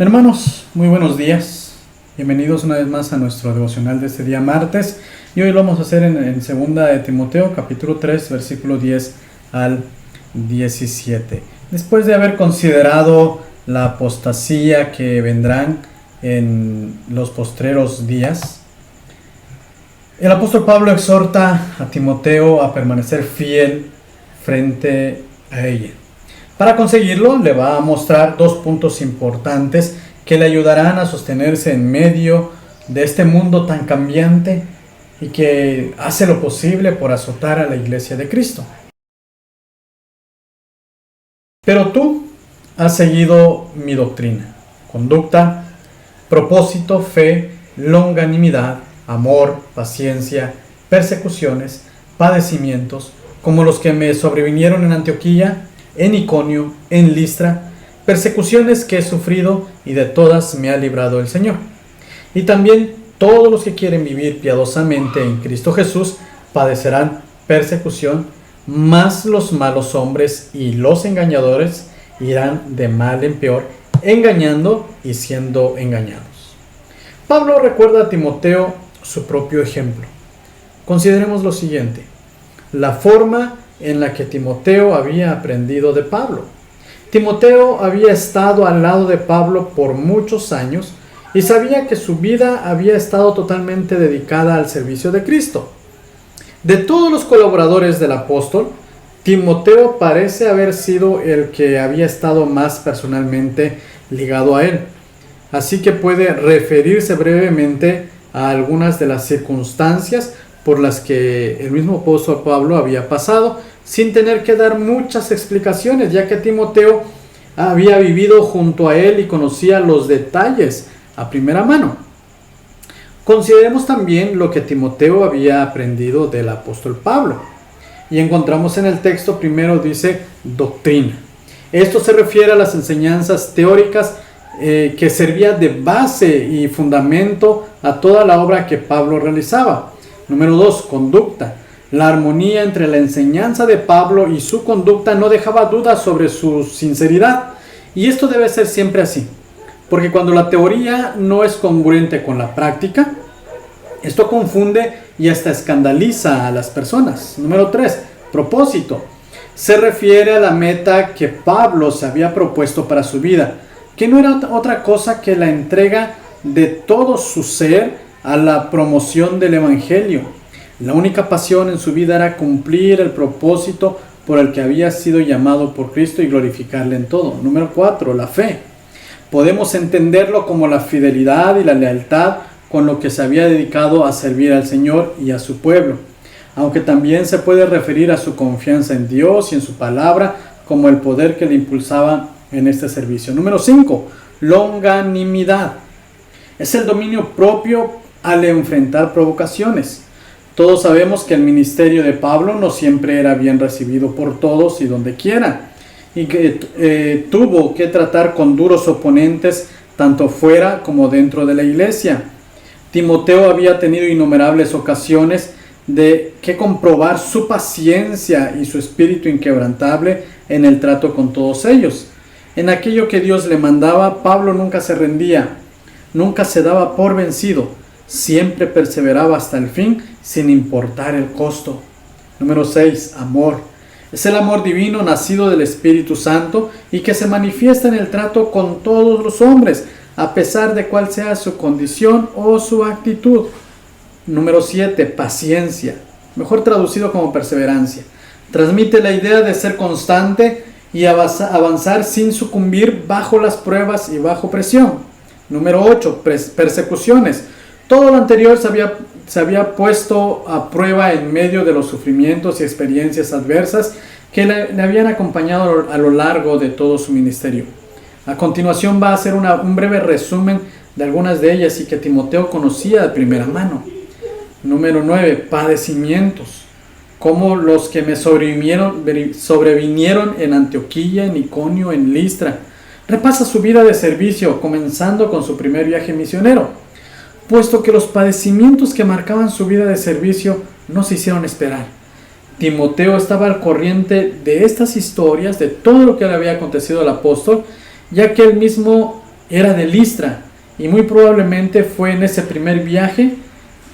Hermanos, muy buenos días. Bienvenidos una vez más a nuestro devocional de este día martes. Y hoy lo vamos a hacer en 2 de Timoteo, capítulo 3, versículo 10 al 17. Después de haber considerado la apostasía que vendrán en los postreros días, el apóstol Pablo exhorta a Timoteo a permanecer fiel frente a ella. Para conseguirlo, le va a mostrar 2 puntos importantes que le ayudarán a sostenerse en medio de este mundo tan cambiante y que hace lo posible por azotar a la iglesia de Cristo. Pero tú has seguido mi doctrina, conducta, propósito, fe, longanimidad, amor, paciencia, persecuciones, padecimientos, como los que me sobrevinieron en Antioquía, en Iconio, en Listra, persecuciones que he sufrido y de todas me ha librado el Señor. Y también todos los que quieren vivir piadosamente en Cristo Jesús padecerán persecución, mas los malos hombres y los engañadores irán de mal en peor, engañando y siendo engañados. Pablo recuerda a Timoteo su propio ejemplo. Consideremos lo siguiente: la forma en la que Timoteo había aprendido de Pablo. Timoteo había estado al lado de Pablo por muchos años y sabía que su vida había estado totalmente dedicada al servicio de Cristo. De todos los colaboradores del apóstol, Timoteo parece haber sido el que había estado más personalmente ligado a él. Así que puede referirse brevemente a algunas de las circunstancias por las que el mismo apóstol Pablo había pasado, sin tener que dar muchas explicaciones, ya que Timoteo había vivido junto a él y conocía los detalles a primera mano. Consideremos también lo que Timoteo había aprendido del apóstol Pablo. Y encontramos en el texto, primero dice doctrina. Esto se refiere a las enseñanzas teóricas que servía de base y fundamento a toda la obra que Pablo realizaba. Número 2, conducta. La armonía entre la enseñanza de Pablo y su conducta no dejaba dudas sobre su sinceridad. Y esto debe ser siempre así, porque cuando la teoría no es congruente con la práctica, esto confunde y hasta escandaliza a las personas. Número 3, propósito. Se refiere a la meta que Pablo se había propuesto para su vida, que no era otra cosa que la entrega de todo su ser a la promoción del Evangelio. La única pasión en su vida era cumplir el propósito por el que había sido llamado por Cristo y glorificarle en todo. Número 4, la fe. Podemos entenderlo como la fidelidad y la lealtad con lo que se había dedicado a servir al Señor y a su pueblo, aunque también se puede referir a su confianza en Dios y en su palabra como el poder que le impulsaba en este servicio. Número 5, longanimidad. Es el dominio propio al enfrentar provocaciones. Todos sabemos que el ministerio de Pablo no siempre era bien recibido por todos y donde quiera, y que tuvo que tratar con duros oponentes tanto fuera como dentro de la iglesia. Timoteo había tenido innumerables ocasiones de que comprobar su paciencia y su espíritu inquebrantable en el trato con todos ellos. En aquello que Dios le mandaba, Pablo nunca se rendía, nunca se daba por vencido, siempre perseveraba hasta el fin sin importar el costo. Número 6, amor. Es el amor divino nacido del Espíritu Santo y que se manifiesta en el trato con todos los hombres, a pesar de cuál sea su condición o su actitud. Número 7, paciencia, mejor traducido como perseverancia. Transmite la idea de ser constante y avanzar sin sucumbir bajo las pruebas y bajo presión. Número 8, persecuciones. Todo lo anterior se había puesto a prueba en medio de los sufrimientos y experiencias adversas que le habían acompañado a lo largo de todo su ministerio. A continuación va a hacer un breve resumen de algunas de ellas y que Timoteo conocía de primera mano. Número 9, padecimientos, como los que me sobrevinieron en Antioquía, en Iconio, en Listra. Repasa su vida de servicio, comenzando con su primer viaje misionero, puesto que los padecimientos que marcaban su vida de servicio no se hicieron esperar. Timoteo estaba al corriente de estas historias, de todo lo que le había acontecido al apóstol, ya que él mismo era de Listra, y muy probablemente fue en ese primer viaje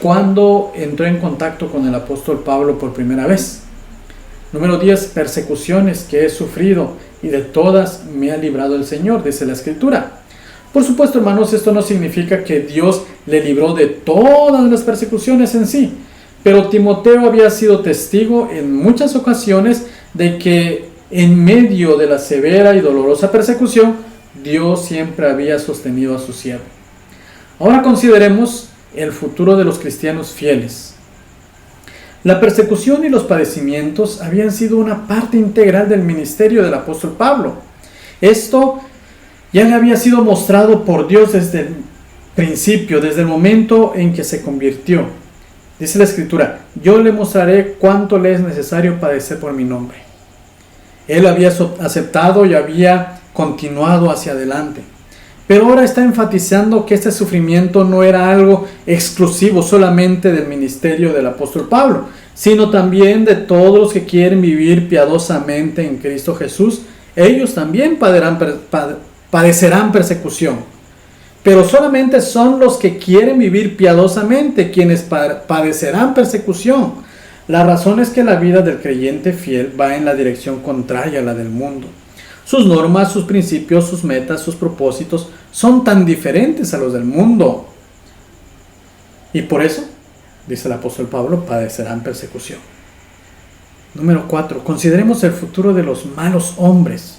cuando entró en contacto con el apóstol Pablo por primera vez. Número 10, persecuciones que he sufrido, y de todas me ha librado el Señor, dice la Escritura. Por supuesto, hermanos, esto no significa que Dios le libró de todas las persecuciones en sí, pero Timoteo había sido testigo en muchas ocasiones de que en medio de la severa y dolorosa persecución, Dios siempre había sostenido a su siervo. Ahora consideremos el futuro de los cristianos fieles. La persecución y los padecimientos habían sido una parte integral del ministerio del apóstol Pablo. Esto ya le había sido mostrado por Dios desde el principio, desde el momento en que se convirtió. Dice la Escritura: yo le mostraré cuánto le es necesario padecer por mi nombre. Él había aceptado y había continuado hacia adelante. Pero ahora está enfatizando que este sufrimiento no era algo exclusivo solamente del ministerio del apóstol Pablo, sino también de todos los que quieren vivir piadosamente en Cristo Jesús. Ellos también padecerán persecución. Pero solamente son los que quieren vivir piadosamente quienes padecerán persecución. La razón es que la vida del creyente fiel va en la dirección contraria a la del mundo. Sus normas, sus principios, sus metas, sus propósitos son tan diferentes a los del mundo. Y por eso, dice el apóstol Pablo, padecerán persecución. Número 4. Consideremos el futuro de los malos hombres.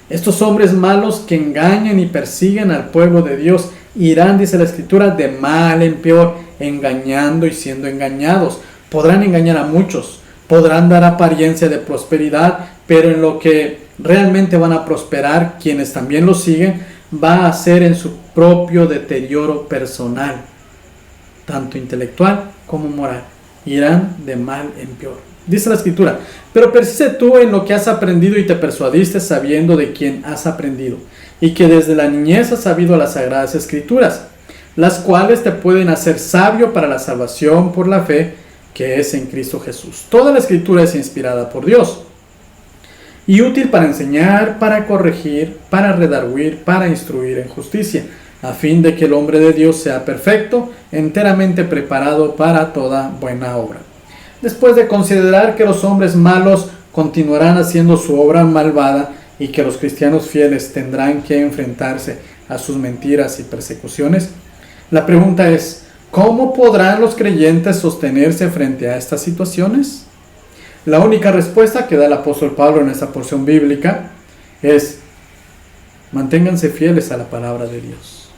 Estos hombres malos que engañan y persiguen al pueblo de Dios irán, dice la Escritura, de mal en peor, engañando y siendo engañados. Podrán engañar a muchos, podrán dar apariencia de prosperidad, pero en lo que realmente van a prosperar quienes también los siguen, va a ser en su propio deterioro personal, tanto intelectual como moral. Irán de mal en peor. Dice la Escritura: pero persiste tú en lo que has aprendido y te persuadiste sabiendo de quién has aprendido, y que desde la niñez has sabido las sagradas Escrituras, las cuales te pueden hacer sabio para la salvación por la fe que es en Cristo Jesús. Toda la Escritura es inspirada por Dios y útil para enseñar, para corregir, para redarguir, para instruir en justicia, a fin de que el hombre de Dios sea perfecto, enteramente preparado para toda buena obra. Después de considerar que los hombres malos continuarán haciendo su obra malvada y que los cristianos fieles tendrán que enfrentarse a sus mentiras y persecuciones, la pregunta es: ¿cómo podrán los creyentes sostenerse frente a estas situaciones? La única respuesta que da el apóstol Pablo en esta porción bíblica es: manténganse fieles a la palabra de Dios.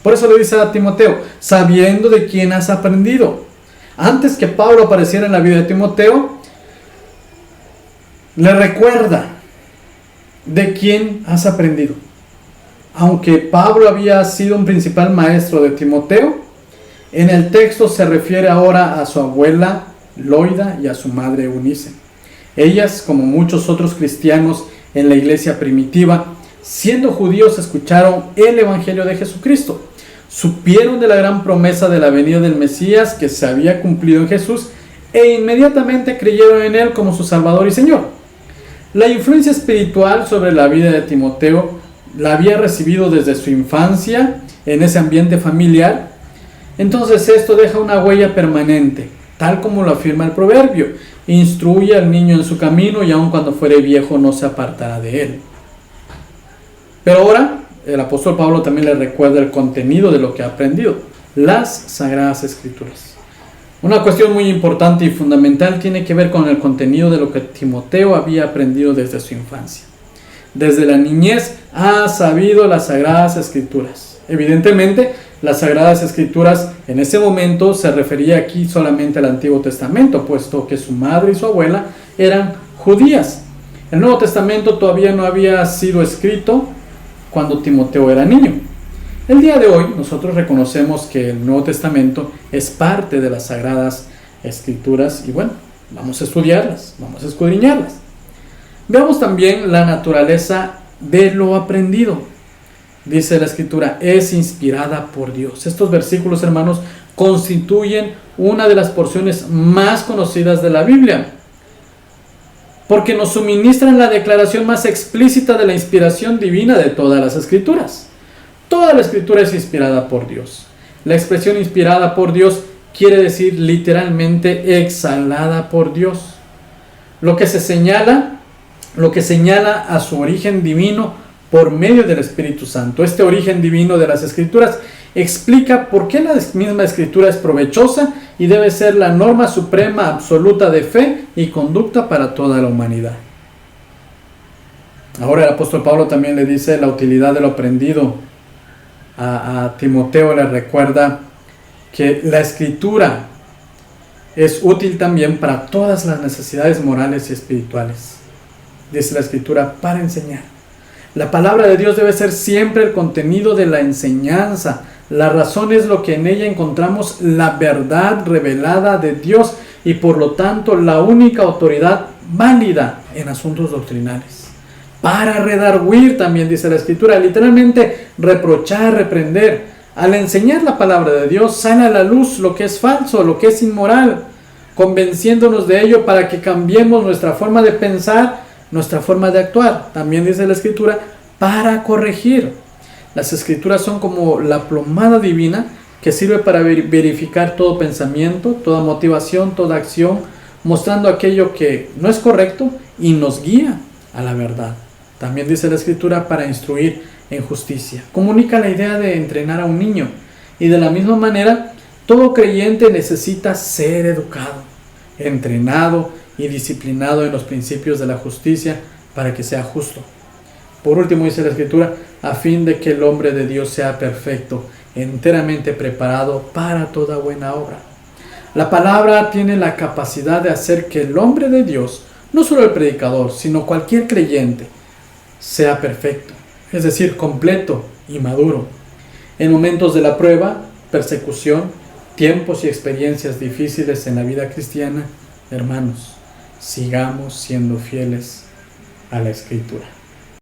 Por eso le dice a Timoteo: sabiendo de quién has aprendido. Antes que Pablo apareciera en la vida de Timoteo, le recuerda de quién has aprendido. Aunque Pablo había sido un principal maestro de Timoteo, en el texto se refiere ahora a su abuela Loida y a su madre Eunice. Ellas, como muchos otros cristianos en la iglesia primitiva, siendo judíos, escucharon el evangelio de Jesucristo. Supieron de la gran promesa de la venida del Mesías que se había cumplido en Jesús e inmediatamente creyeron en él como su Salvador y Señor. La influencia espiritual sobre la vida de Timoteo la había recibido desde su infancia en ese ambiente familiar. Entonces esto deja una huella permanente, tal como lo afirma el proverbio: instruye al niño en su camino y aun cuando fuere viejo no se apartará de él. Pero ahora el apóstol Pablo también le recuerda el contenido de lo que ha aprendido: las Sagradas Escrituras. Una cuestión muy importante y fundamental tiene que ver con el contenido de lo que Timoteo había aprendido desde su infancia. Desde la niñez ha sabido las Sagradas Escrituras. Evidentemente, las Sagradas Escrituras en ese momento se refería aquí solamente al Antiguo Testamento, puesto que su madre y su abuela eran judías. El Nuevo Testamento todavía no había sido escrito cuando Timoteo era niño. El día de hoy nosotros reconocemos que el Nuevo Testamento es parte de las Sagradas Escrituras y bueno, vamos a estudiarlas, vamos a escudriñarlas. Veamos también la naturaleza de lo aprendido. Dice la Escritura: es inspirada por Dios. Estos versículos, hermanos, constituyen una de las porciones más conocidas de la Biblia, porque nos suministran la declaración más explícita de la inspiración divina de todas las Escrituras. Toda la escritura es inspirada por Dios. La expresión inspirada por Dios quiere decir literalmente exhalada por Dios. Lo que señala a su origen divino por medio del Espíritu Santo. Este origen divino de las Escrituras explica por qué la misma Escritura es provechosa y debe ser la norma suprema absoluta de fe y conducta para toda la humanidad. Ahora el apóstol Pablo también le dice la utilidad de lo aprendido. A Timoteo le recuerda que la Escritura es útil también para todas las necesidades morales y espirituales. Dice la Escritura, para enseñar. La palabra de Dios debe ser siempre el contenido de la enseñanza. La razón es lo que en ella encontramos la verdad revelada de Dios y por lo tanto la única autoridad válida en asuntos doctrinales. Para redarguir, también dice la Escritura, literalmente reprochar, reprender. Al enseñar la palabra de Dios, sale a la luz lo que es falso, lo que es inmoral, convenciéndonos de ello para que cambiemos nuestra forma de pensar, nuestra forma de actuar. También dice la Escritura, para corregir. Las Escrituras son como la plomada divina que sirve para verificar todo pensamiento, toda motivación, toda acción, mostrando aquello que no es correcto y nos guía a la verdad. También dice la Escritura para instruir en justicia. Comunica la idea de entrenar a un niño. Y de la misma manera, todo creyente necesita ser educado, entrenado y disciplinado en los principios de la justicia para que sea justo. Por último dice la Escritura, a fin de que el hombre de Dios sea perfecto, enteramente preparado para toda buena obra. La palabra tiene la capacidad de hacer que el hombre de Dios, no solo el predicador, sino cualquier creyente, sea perfecto, es decir, completo y maduro. En momentos de la prueba, persecución, tiempos y experiencias difíciles en la vida cristiana, hermanos, sigamos siendo fieles a la Escritura.